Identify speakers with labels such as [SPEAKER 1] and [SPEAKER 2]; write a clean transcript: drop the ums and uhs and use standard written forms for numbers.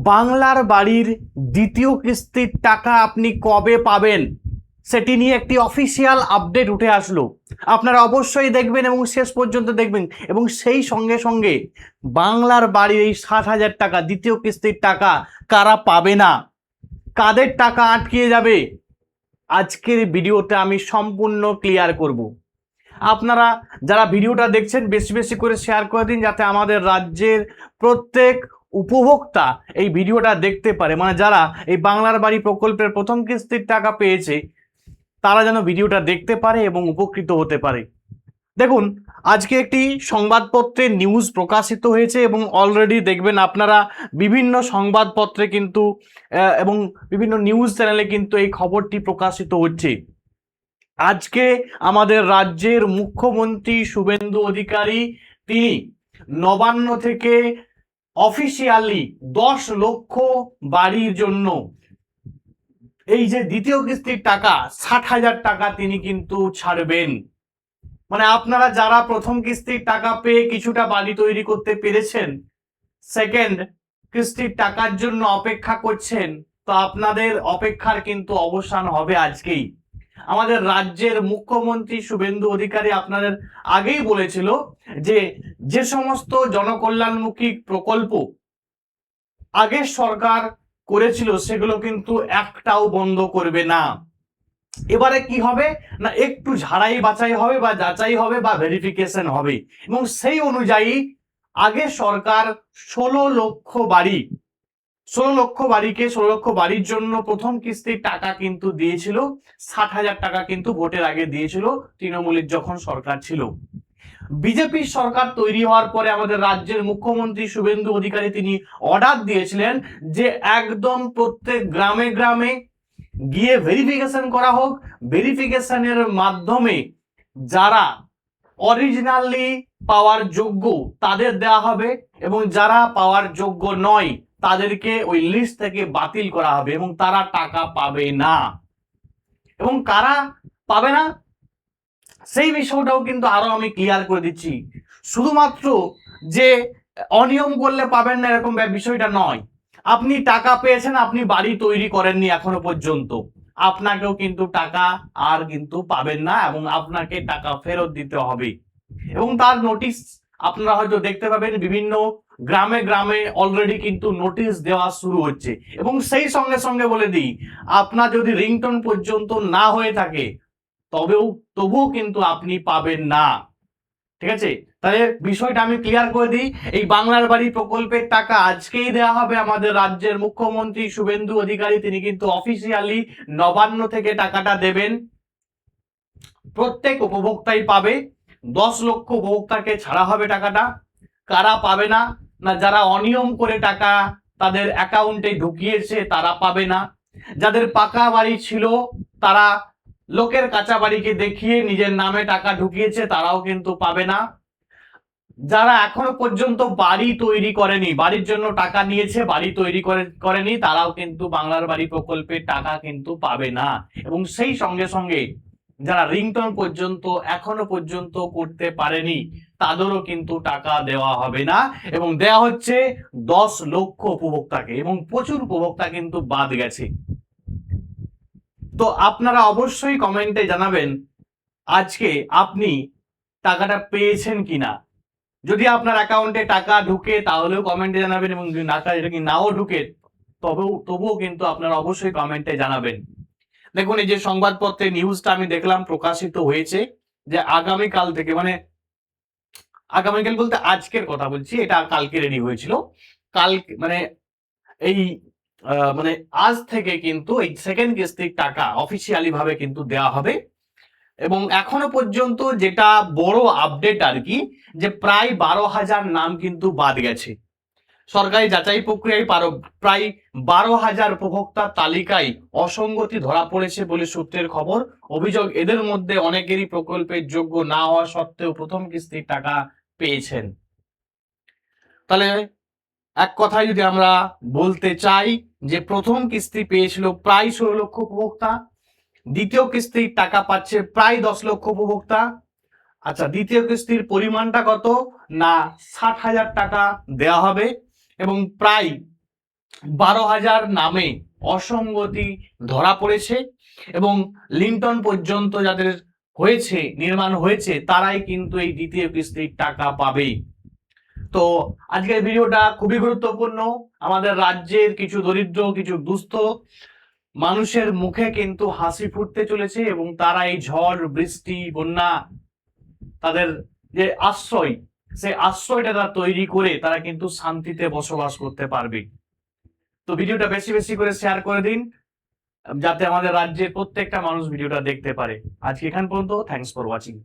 [SPEAKER 1] বাংলার বাড়ির দ্বিতীয় কিস্তির টাকা আপনি কবে পাবেন সেটি নিয়ে একটি অফিসিয়াল আপডেট উঠে আসলো। আপনারা অবশ্যই দেখবেন এবং শেষ পর্যন্ত দেখবেন, এবং সেই সঙ্গে সঙ্গে বাংলার বাড়ির এই 60,000 টাকা দ্বিতীয় কিস্তির টাকা কারা পাবে না, কাদের টাকা আটকে যাবে, আজকের ভিডিওতে আমি সম্পূর্ণ ক্লিয়ার করব। আপনারা যারা ভিডিওটা দেখছেন বেশি বেশি করে শেয়ার করে দিন, যাতে আমাদের রাজ্যের প্রত্যেক উপভোক্তা এই ভিডিওটা দেখতে পারে, মানে যারা এই বাংলার বাড়ি প্রকল্পের প্রথম কিস্তির টাকা পেয়েছে তারা যেন ভিডিওটা দেখতে পারে এবং উপকৃত হতে পারে। দেখুন, আজকে একটি সংবাদপত্রে নিউজ প্রকাশিত হয়েছে এবং অলরেডি দেখবেন আপনারা বিভিন্ন সংবাদপত্রে কিন্তু এবং বিভিন্ন নিউজ চ্যানেলে কিন্তু এই খবরটি প্রকাশিত হচ্ছে। আজকে আমাদের রাজ্যের মুখ্যমন্ত্রী শুভেন্দু অধিকারী তিনি নবান্ন থেকে অফিসিয়ালি 10 লক্ষ বাড়ির জন্য এই যে দ্বিতীয় কিস্তির টাকা 60,000 টাকা তিনি কিন্তু ছাড়বেন। মানে আপনারা যারা প্রথম কিস্তির টাকা পেয়ে কিছুটা বাড়ি তৈরি করতে পেরেছেন, সেকেন্ড কিস্তির টাকার জন্য অপেক্ষা করছেন, তো আপনাদের অপেক্ষার কিন্তু অবসান হবে আজকেই। আমাদের রাজ্যের মুখ্যমন্ত্রী শুভেন্দু অধিকারী আপনাদের আগেই বলেছিল যে যে সমস্ত জনকল্যাণমুখী প্রকল্প আগের সরকার করেছিল সেগুলো কিন্তু একটাও বন্ধ করবে না। এবারে কি হবে না, একটু ঝাড়াই বাছাই হবে বা যাচাই হবে বা ভেরিফিকেশন হবে, এবং সেই অনুযায়ী আগে সরকার 16 লক্ষ বাড়ি 16 লক্ষ বাড়িকে 16 লক্ষ বাড়ির জন্য প্রথম কিস্তির টাকা কিন্তু দিয়েছিল। 60,000 টাকা কিন্তু ভোটের আগে দিয়েছিল তৃণমূলের যখন সরকার ছিল। বিজেপির সরকার তৈরি হওয়ার পরে আমাদের রাজ্যের মুখ্যমন্ত্রী শুভেন্দু অধিকারী তিনি অর্ডার দিয়েছিলেন যে একদম প্রত্যেক গ্রামে গ্রামে গিয়ে ভেরিফিকেশন করা হোক, ভেরিফিকেশনের মাধ্যমে যারা অরিজিনালি পাওয়ার যোগ্য তাদের দেওয়া হবে, এবং যারা পাওয়ার যোগ্য নয় তাদেরকে ওই লিস্ট থেকে বাতিল করা হবে এবং তারা টাকা পাবে না। এবং কারা পাবে না সেই বিষয়টাও কিন্তু আরো আমি ক্লিয়ার করে দিচ্ছি। শুধুমাত্র যে অনিয়ম করলে পাবেন না এরকম বিষয়টা নয়, আপনি টাকা পেয়েছেন, আপনি বাড়ি তৈরি করেননি এখনো পর্যন্ত, আপনাকেও কিন্তু টাকা আর কিন্তু পাবেন না এবং আপনাকে টাকা ফেরত দিতে হবে। এবং তার নোটিশ আপনারা হয়তো দেখতে পাবেন বিভিন্ন গ্রামে গ্রামে অলরেডি কিন্তু নোটিশ দেওয়া শুরু হচ্ছে। এবং সেই সঙ্গে সঙ্গে বলে দিই, আপনার যদি রিংটোন পর্যন্ত না হয়ে থাকে তবুও কিন্তু আপনি পাবেন না। ঠিক আছে, তাহলে বিষয়টা আমি ক্লিয়ার করে দিই। এই বাংলার বাড়ি প্রকল্পের টাকা আজকেই দেওয়া হবে। আমাদের রাজ্যের মুখ্যমন্ত্রী শুভেন্দু অধিকারী তিনি কিন্তু অফিসিয়ালি নবান্ন থেকে টাকাটা দেবেন, প্রত্যেক উপভোক্তাই পাবে। 10 লক্ষ উপভোক্তাকে ছাড়া হবে টাকাটা। কারা পাবে না, না যারা অনিয়ম করে টাকা তাদের অ্যাকাউন্টে ঢুকিয়েছে তারা পাবে না। যাদের পাকা বাড়ি ছিল তারা লোকের কাঁচা বাড়িকে দেখিয়ে নিজের নামে টাকা ঢুকিয়েছে তারাও কিন্তু পাবে না। যারা এখনো পর্যন্ত বাড়ি তৈরি করেনি, বাড়ির জন্য টাকা নিয়েছে বাড়ি তৈরি করেনি, তারাও কিন্তু বাংলার বাড়ি প্রকল্পের টাকা কিন্তু পাবে না। এবং সেই সঙ্গে সঙ্গে যারা রিংটোন পর্যন্ত এখনো পর্যন্ত করতে পারেনি তাদেরও কিন্তু টাকা দেওয়া হবে না, এবং দেওয়া হচ্ছে 10 লক্ষ উপভোক্তাকে, এবং প্রচুর উপভোক্তা কিন্তু বাদ গেছে। তো আপনারা অবশ্যই কমেন্টে জানাবেন আজকে আপনি টাকাটা পেয়েছেন কিনা। যদি আপনার অ্যাকাউন্টে টাকা ঢুকে তাহলেও কমেন্টে জানাবেন, এবং যদি নাও ঢুকে তবুও কিন্তু আপনারা অবশ্যই কমেন্টে জানাবেন। দেখুন, এই যে সংবাদপত্রে নিউজটা আমি দেখলাম প্রকাশিত হয়েছে যে আগামীকাল থেকে, মানে আগামীকাল বলতে আজকের কথা বলছি, এটা কালকে রেডি হয়েছিল। কাল মানে এই মানে আজ থেকে কিন্তু এই সেকেন্ড কিস্তির টাকা অফিসিয়ালি ভাবে কিন্তু দেওয়া হবে। এবং এখনো পর্যন্ত যেটা বড় আপডেট আর কি, যে প্রায় 12,000 নাম কিন্তু বাদ গেছে। সরকারি যাচাই প্রক্রিয়ায় প্রায় 12,000 উপভোক্তার তালিকায় অসঙ্গতি ধরা পড়েছে বলে সূত্রের খবর। অভিযোগ, এদের মধ্যে অনেকেরই প্রকল্পের যোগ্য না হওয়া সত্ত্বেও প্রথম কিস্তির টাকা পেয়েছেন। তাহলে এক কথায় যদি আমরা বলতে চাই যে প্রথম কিস্তি পেয়েছিল প্রায় 16 লক্ষ উপভোক্তা, দ্বিতীয় কিস্তির টাকা পাচ্ছে প্রায় 10 লক্ষ উপভোক্তা। আচ্ছা, দ্বিতীয় কিস্তির পরিমাণটা কত না 60,000 টাকা দেওয়া হবে, এবং প্রায় 12,000 নামে অসঙ্গতি ধরা পড়েছে এবং লিন্টন পর্যন্ত যাদের হয়েছে, নির্মাণ হয়েছে, তারাই কিন্তু এই দ্বিতীয় কিস্তির টাকা পাবে। তো আজকের ভিডিওটা খুবই গুরুত্বপূর্ণ। আমাদের রাজ্যের কিছু দরিদ্র, কিছু দুস্থ মানুষের মুখে কিন্তু হাসি ফুটতে চলেছে এবং তারা এই ঝড়, বৃষ্টি, বন্যা, তাদের যে আশ্রয়, সেই আশ্রয়টা তারা তৈরি করে তারা কিন্তু শান্তিতে বসবাস করতে পারবে। তো ভিডিওটা বেশি বেশি করে শেয়ার করে দিন, যাতে আমাদের রাজ্যের প্রত্যেকটা মানুষ ভিডিওটা দেখতে পারে। আজকে এখান পর্যন্ত। Thanks for watching.